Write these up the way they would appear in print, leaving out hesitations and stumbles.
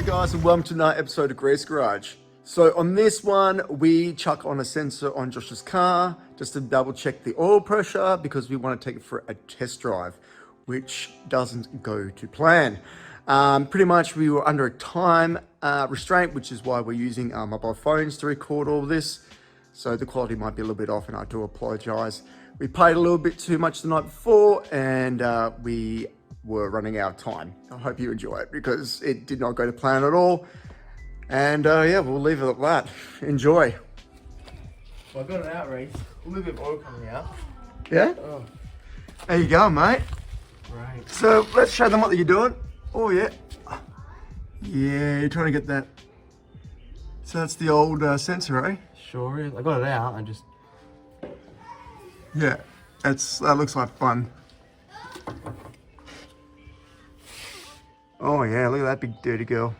guys, and welcome to another episode of Grace Garage. So on this one, we chuck on a sensor on Josh's car just to double check the oil pressure because we want to take it for a test drive, which doesn't go to plan. Pretty much we were under a time restraint, which is why we're using our mobile phones to record all this. So the quality might be a little bit off and I do apologize. We played a little bit too much the night before and we were running out of time. I hope you enjoy it because it did not go to plan at all. And yeah, we'll leave it at that. Enjoy. Well, I got it out, Reese. A little bit of oil coming out. Yeah? Oh. There you go, mate. Great. So let's show them what you're doing. Oh yeah. Yeah, you're trying to get that. So that's the old sensor, eh? Sure is. I got it out and just... Yeah, that looks like fun. Oh yeah, look at that big dirty girl.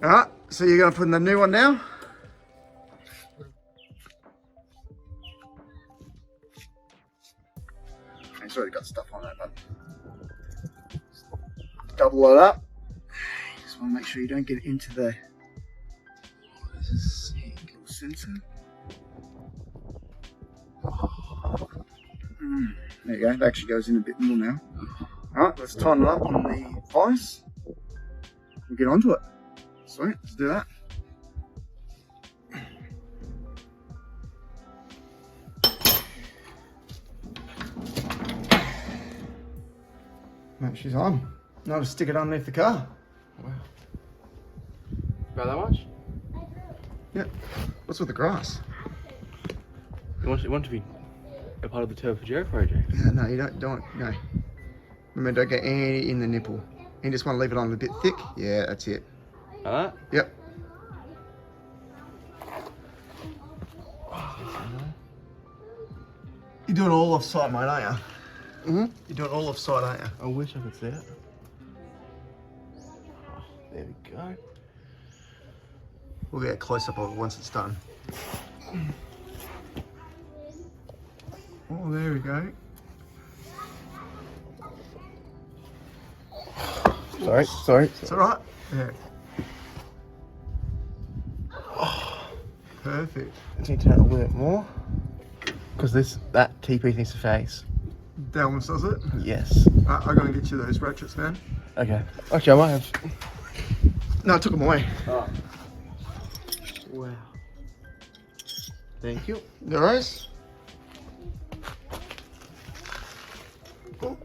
Alright, so you're gonna put in the new one now? It's already got stuff on it, but double it up. Just want to make sure you don't get into the little sensor. There you go, it actually goes in a bit more now. Alright, let's tighten it up on the vise. We'll get onto it. Sweet, let's do that. Right, she's on. Now to stick it underneath the car. Wow. About that much? Yep. What's with the grass? You want it to be a part of the Pajero project? Yeah, no, you don't, no. Remember, don't get any in the nipple. You just want to leave it on a bit thick. Yeah, that's it. Alright? Yep. You're doing all off-site, mate, aren't you? Mm-hmm. You're doing all off-site, aren't you? I wish I could see it. Oh, there we go. We'll get a close-up of it once it's done. Oh, there we go. Sorry. It's alright. Yeah. Oh, perfect. I need to turn it a little bit more. Because that TP needs to face. That one does it? Yes. I'm going to get you those ratchets, man. Okay. Actually, I might have... No, I took them away. Oh. Wow. Thank you. No worries. Oh.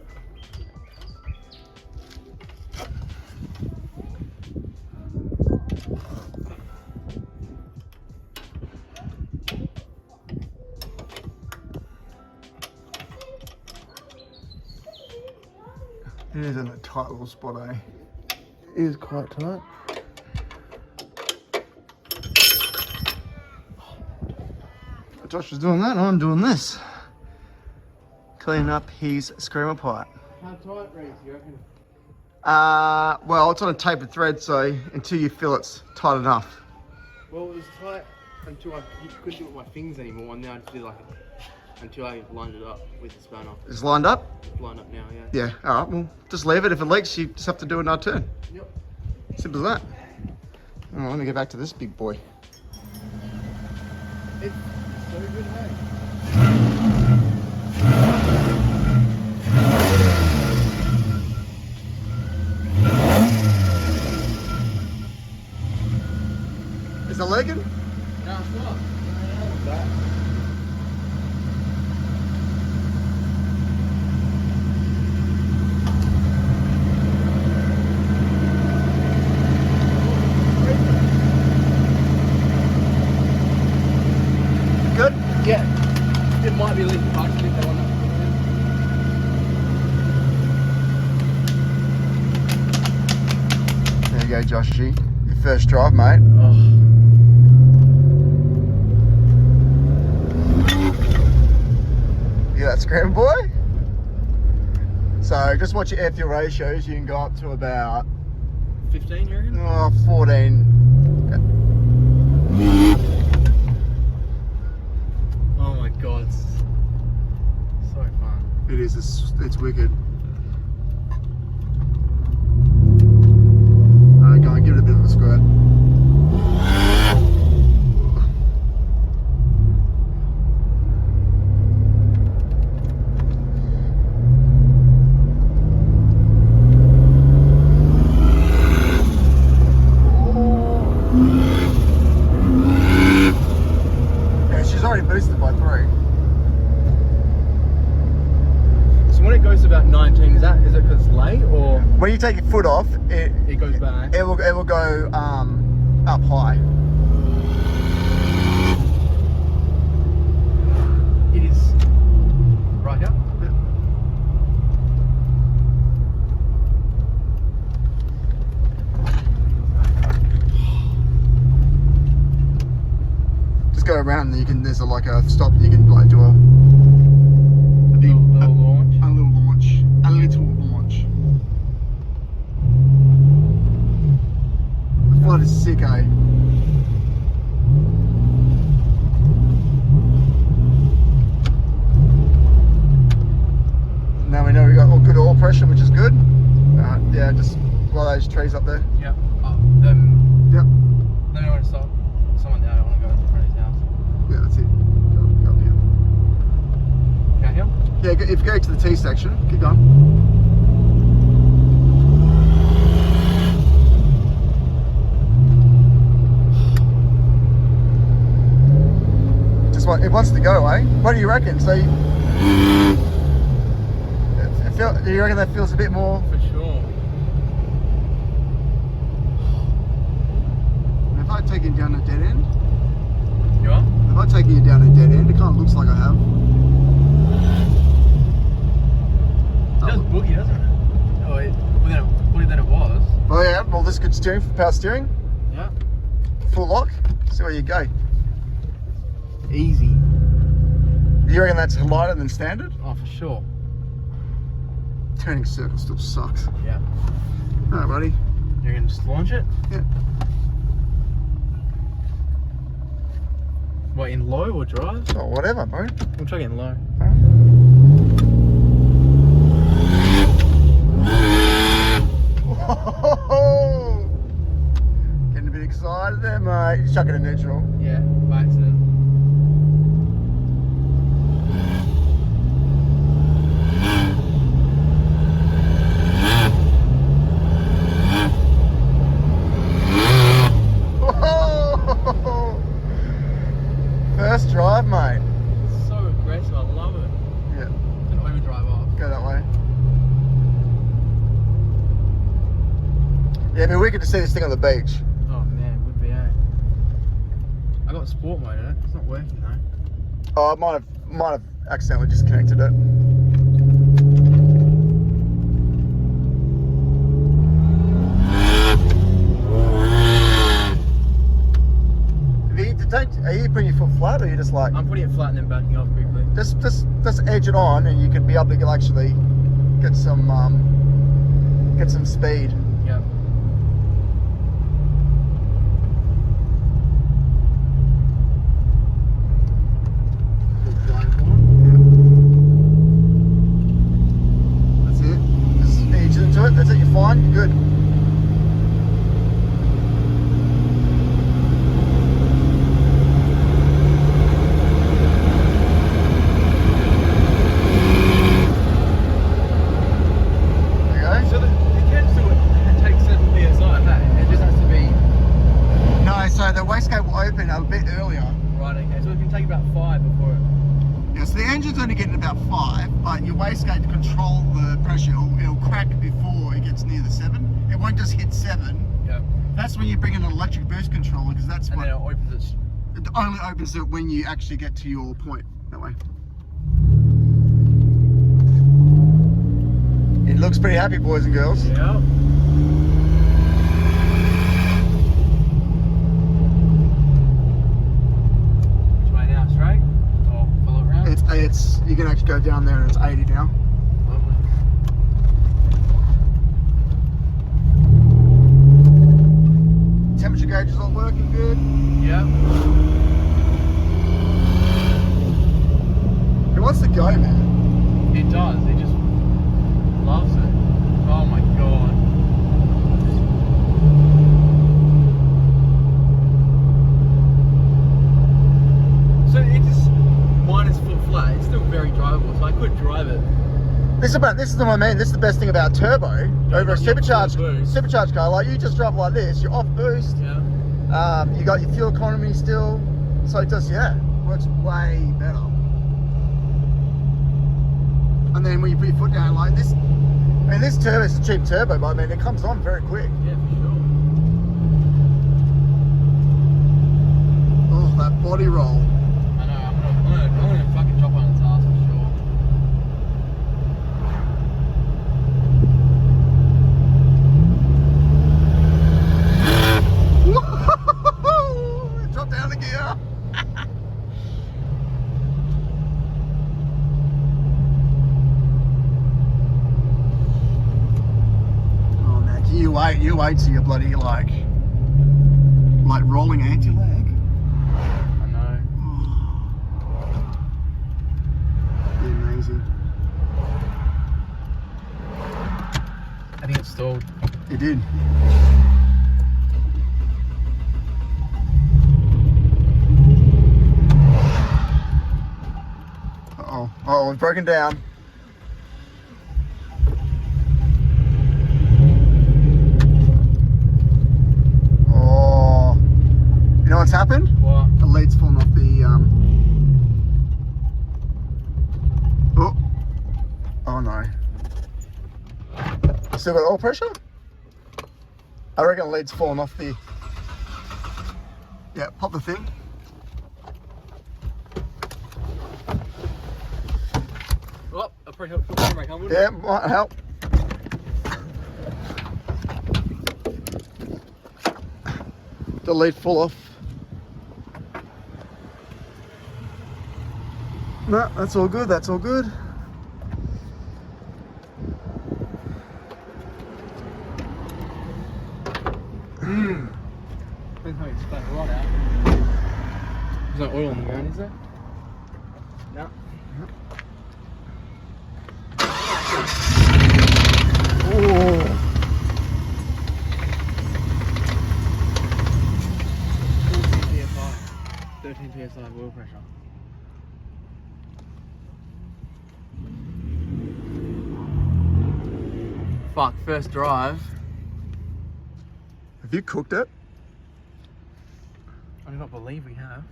It is in a tight little spot, eh? It is quite tight. Josh is doing that, I'm doing this. Cleaning up his screamer pipe. How tight, Reese, you reckon? Well, it's on a tapered thread, so until you feel it's tight enough. Well, it was tight until I couldn't do it with my fingers anymore, and now I just do until I lined it up with the spanner. It's lined up? It's lined up now, yeah. Yeah, alright, well, just leave it. If it leaks, you just have to do another turn. Yep. Simple as that. Alright, let me get back to this big boy. It's so good, hey? Is it leaking? No, it's not. That. Good? Yeah. It might be leaking partially if they want to. There you go, Josh G. Your first drive, mate. Oh. You that scram boy? So just watch your air fuel ratios. You can go up to about 15, you reckon? 14. Oh my god, it's so fun. It is, it's wicked. it's about 19. Is it because it's late or When you take your foot off, it goes back? it will go up high. It is right here. Just go around and you can. There's like a stop. You can like do a big Little launch. a little launch, a little launch. The flood is sick, eh? Now we know we got all good oil pressure, which is good. Yeah, just one of those trees up there. Yep. Yep. Let me know when to stop. Someone down. I want to go to the front of his house. Yeah, that's it. Go up here. Down here? Yeah, if you go to the T section, keep going. Just what it wants to go, eh? What do you reckon? So, do you reckon that feels a bit more? For sure. If I take you down a dead end, You are? if I take you down a dead end, it kind of looks like I have. It does boogie, doesn't it? Oh, well, then it was. Oh yeah, well this is good steering, power steering, Yeah. full lock. See where you go. Easy. You reckon that's lighter than standard? Oh, for sure. Turning circle still sucks. Yeah. Alright, buddy. You're gonna just launch it? Yeah. What, in low or drive? Oh, whatever, bro. We'll try getting low. Whoa! Getting a bit excited there, mate. Chuck it in neutral. Yeah, by accident. Whoa! First drive, mate. It's so aggressive, I love it. Yeah, Can overdrive off. go that way. Yeah, it'd be wicked to see this thing on the beach. Oh man, would be, eh? I got sport mode in it. It's not working though. Oh, I might have accidentally disconnected it. Are you putting your foot flat, or you just like I'm putting it flat and then backing off quickly. just edge it on, and you could be able to actually get some speed. Yep. That's it. Just edge into it. That's it. You're fine. You're good. A bit earlier. Right, okay, so it can take about 5 before it... Yeah, so the engine's only getting about 5, but your wastegate to control the pressure, it'll crack before it gets near the 7. It won't just hit 7. Yep. That's when you bring in an electric boost controller, because that's And what... then it opens it only opens it when you actually get to your point, that way. It looks pretty happy, boys and girls. Yep. It's you can actually go down there and it's 80 now. Lovely. Temperature gauge is all working good. Yep. It wants to go, man. It does. It just loves it. Oh my god. So it just minus foot flat. It's still very drivable, so I could drive it. This is what I mean. This is the best thing about turbo over a supercharged car. Like you just drive like this, you're off boost. Yeah. You got your fuel economy still, so it just works way better. and then when you put your foot down like this, I mean, this turbo is a cheap turbo, but I mean, it comes on very quick. Yeah, for sure. Oh, that body roll. I know, I'm gonna fucking chop on its ass for sure. Drop down the gear. Oh man, you wait till you're bloody like rolling anti-lag. I know. Be amazing. I think it's stalled. It did. Oh, it's broken down. Oh, you know what's happened? What? The lead's fallen off the Oh no. Still got oil pressure? I reckon the lead's fallen off the. Yeah, pop the thing. Oh, a pretty helpful camera, come on. Yeah, might help. The lead fall off. No, that's all good, that's all good. Depends how you splash a lot out. There's no oil on the ground, is there? No. Oh. 13 psi of oil pressure. Fuck, first drive. Have you cooked it? I do not believe we have.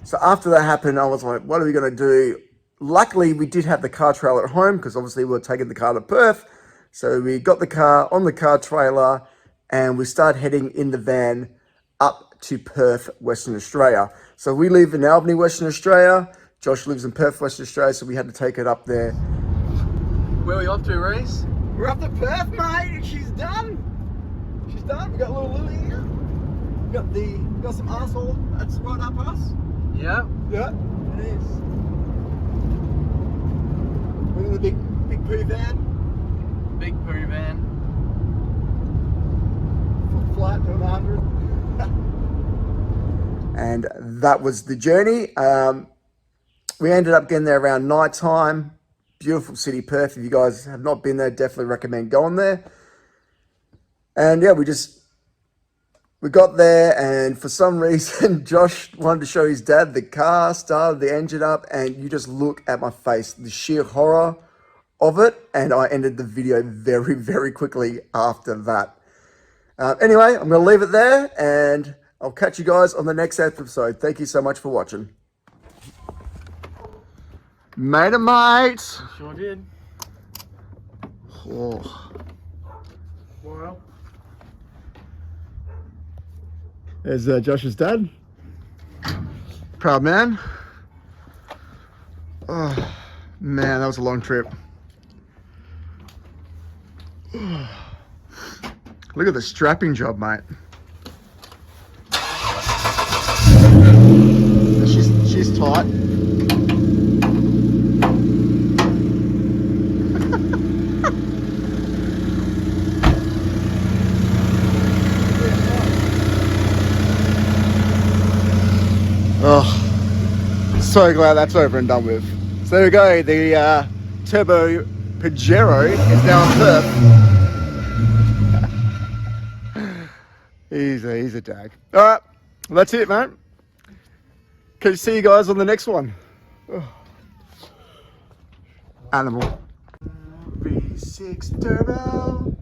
So after that happened, I was like, what are we going to do? Luckily, we did have the car trailer at home because obviously we were taking the car to Perth. So we got the car on the car trailer and we started heading in the van up to Perth, Western Australia. So we live in Albany, Western Australia. Josh lives in Perth, Western Australia, so we had to take it up there. Where are we off to, Reese? We're up to Perth, mate. She's done. She's done. We got little Lily here. We got some arsehole that's right up us. Yeah. Yeah. It is. We're in the big poo van. Big poo van. Flat to 100. And that was the journey. We ended up getting there around night time. Beautiful city, Perth. If you guys have not been there, definitely recommend going there. And yeah, we got there, and for some reason, Josh wanted to show his dad the car, started the engine up, and you just look at my face, the sheer horror of it. And I ended the video very, very quickly after that. Anyway, I'm going to leave it there, and I'll catch you guys on the next episode. Thank you so much for watching. Mate. Sure did. Oh. Well. There's Josh's dad. Proud man. Oh, man, that was a long trip. Look at the strapping job, mate. She's tight. Oh, so glad that's over and done with. So there we go, the turbo Pajero is now on Perth. He's a dag. All right, well, that's it, mate. Can you see you guys on the next one? Oh. Animal. V6 turbo.